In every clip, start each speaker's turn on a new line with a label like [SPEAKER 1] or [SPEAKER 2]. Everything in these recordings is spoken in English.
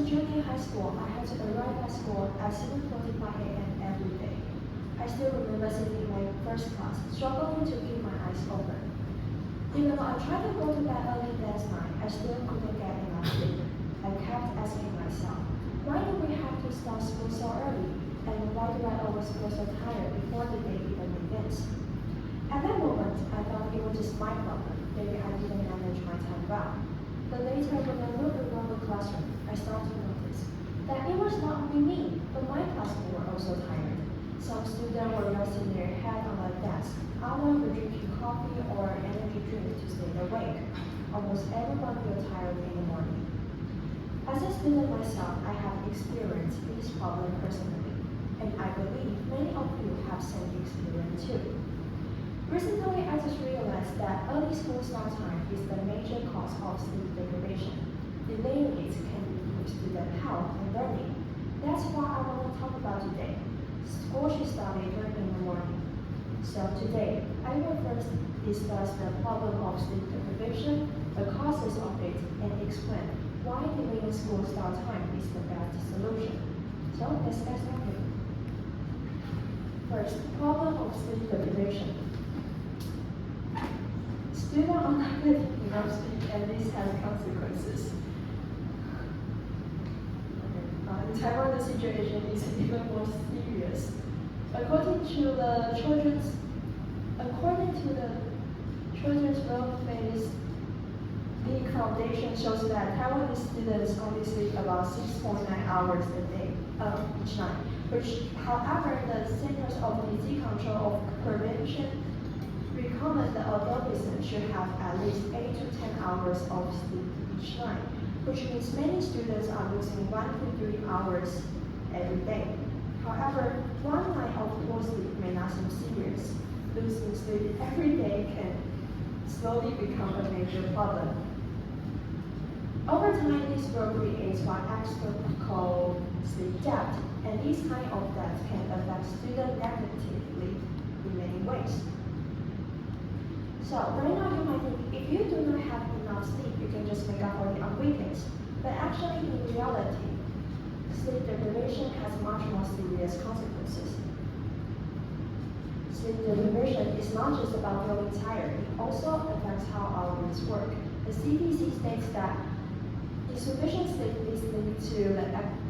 [SPEAKER 1] in junior high school, I had to arrive at school at 7:45 a.m. every day. I still remember sitting in my first class, struggling to keep my eyes open. Even though I tried to go to bed early that night, I still couldn't get enough sleep. I kept asking myself, why do we have to start school so early? And why do I always feel so tired before the day even begins? At that moment, I thought it was just my problem. Maybe I didn't manage my time well. But later, when I looked around the classroom, I started to notice that it was not only me, but my classmates were also tired. Some students were resting their head on the desk, others were drinking coffee or energy drink to stay awake. Almost everyone felt tired in the morning. As a student myself, I have experienced this problem personally, and I believe many of you have same experience too. Recently, I just realized that early school start time is the major cause of sleep deprivation. Delaying it can improve student health and learning. That's what I want to talk about today. School should start later in the morning. So today, I will first discuss the problem of sleep deprivation, the causes of it, and explain why delaying school start time is the best solution. So let's get started. First, problem of sleep deprivation. Students are not getting enough sleep, and this has consequences. In Taiwan, the situation is even more serious. According to the Children's Welfare League Foundation shows that Taiwanese students only sleep about 6.9 hours a day each night, which, however, the Centers of Disease Control of Prevention recommend that adolescents should have at least 8 to 10 hours of sleep each night, which means many students are losing 1 to 3 hours every day. However, one night of poor sleep may not seem serious. Losing sleep every day can slowly become a major problem. Over time, this will create what experts call sleep debt, and this kind of debt can affect students negatively in many ways. So right now you might think, if you do not have enough sleep, you can just make up for it on weekends. But actually, in reality, sleep deprivation has much more serious consequences. Sleep deprivation is not just about feeling tired, it also affects how our brains work. The CDC states that insufficient sleep is linked to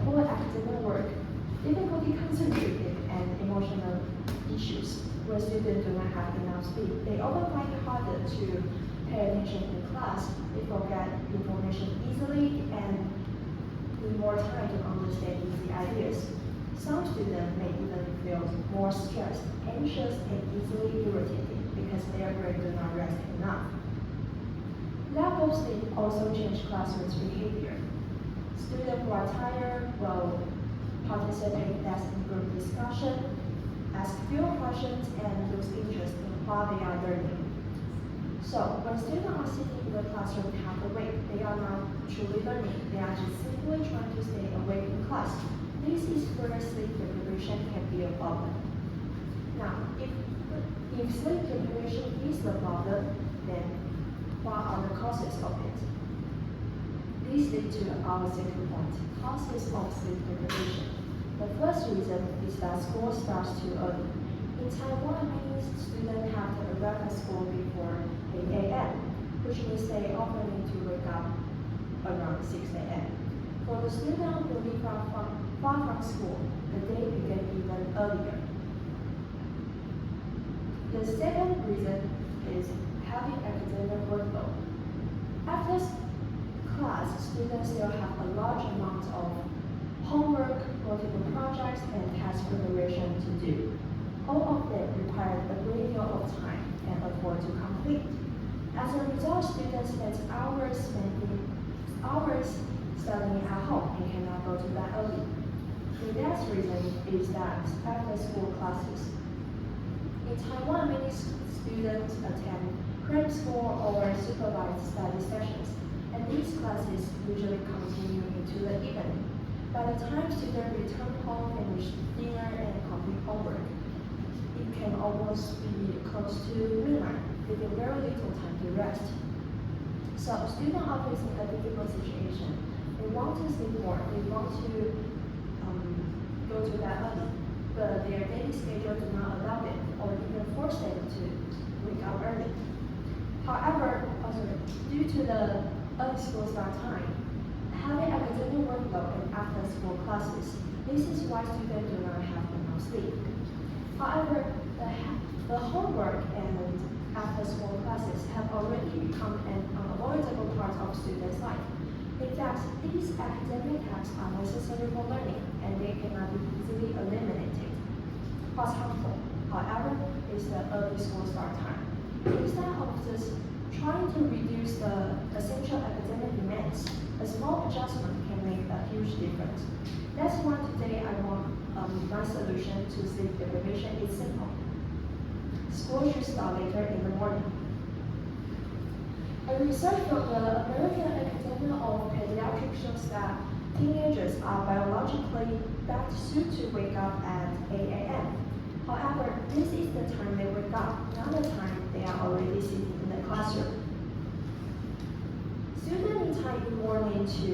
[SPEAKER 1] poor academic work, difficulty concentrating, and emotional issues. When students do not have enough sleep, they often find it harder to pay attention in class, they forget information easily, and need more time to understand easy ideas. Some students may even feel more stressed, anxious, and easily irritated because their brain do not rest enough. Lack of sleep also changes classroom behavior. Students who are tired will participate less in group discussion, ask fewer questions, and lose interest in what they are learning. So, when students are sitting in the classroom half awake, they are not truly learning. They are just simply trying to stay awake in class. This is where sleep deprivation can be a problem. Now, if sleep deprivation is the problem, then what are the causes of it? These lead to our second point, causes of sleep deprivation. The first reason is that school starts too early. In Taiwan, many students have to arrive at school before 8 a.m., which means they often need to wake up around 6 a.m. For the students who live far from school, the day begins even earlier. The second reason is heavy academic workload. After class, students still have a large amount of homework, multiple projects, and task preparation to do. All of them require a great deal of time and effort to complete. As a result, students spend hours studying at home and cannot go to bed early. The next reason is that after-school classes. In Taiwan, many students attend cram school or supervised study sessions, and these classes usually continue into the evening. By the time students return home, finish dinner, and complete homework, it can almost be close to midnight, leaving very little time to rest. So students are facing a difficult situation. They They want to sleep more, they want to go to bed early, but their daily schedule do not allow them or even force them to wake up early. However, due to the early school start time, having academic workload and after-school classes, this is why students do not have enough sleep. However, the homework and after-school classes have already become an unavoidable part of students' life. In fact, these academic tasks are necessary for learning, and they cannot be easily eliminated. What's harmful, however, is the early school start time. Instead of just trying to reduce the essential academic demands, a small adjustment can make a huge difference. That's why today I want my solution to sleep deprivation is simple. School should start later in the morning. A research from the American Academy of Pediatrics shows that teenagers are biologically best suited to wake up at 8 a.m. However, this is the time they wake up, not the time they are already sitting in the classroom. Students need time in the morning to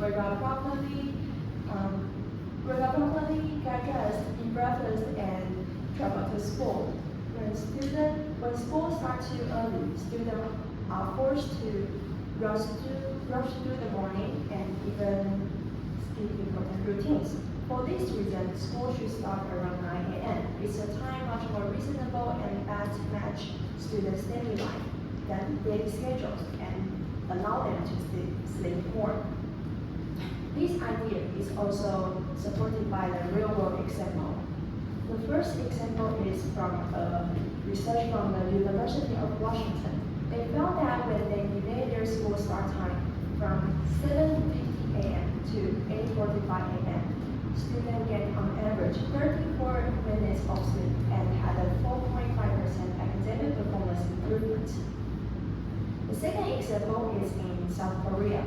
[SPEAKER 1] wake up properly, get dressed, eat breakfast, and travel to school. When school starts too early, students are forced to rush through the morning and even skip important routines. For this reason, school should start around 9 a.m. It's a time much more reasonable and best match students' daily life than daily schedules and allow them to sleep more. This idea is also supported by the real-world example. The first example is from research from the University of Washington. They found that when they delayed their school start time from 7:50 a.m. to 8:45 a.m., students get on average 34 minutes of sleep and had a 4.5% academic performance improvement. The second example is in South Korea.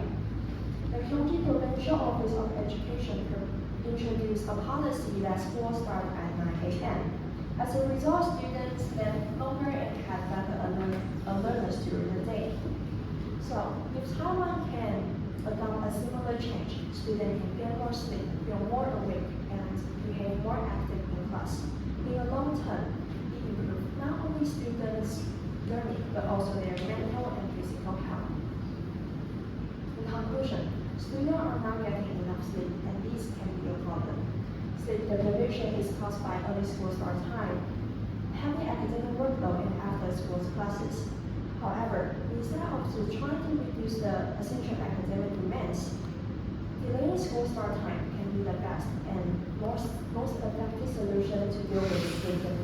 [SPEAKER 1] The Gyeonggi Provincial Office of Education introduced a policy that school starts at 9 a.m. As a result, students spend longer and had better alertness during the day. So, if Taiwan can adopt a similar change, students can get more sleep, feel more awake, and behave more active in class. In the long term, it improves not only students' learning, but also their mental and physical health. In conclusion, students are not getting enough sleep, and this can be a problem. Sleep deprivation is caused by early school start time, heavy academic workload, and after-school classes. However, instead of trying to reduce the essential academic demands, delaying school start time can be the best and most effective solution to deal with sleep deprivation.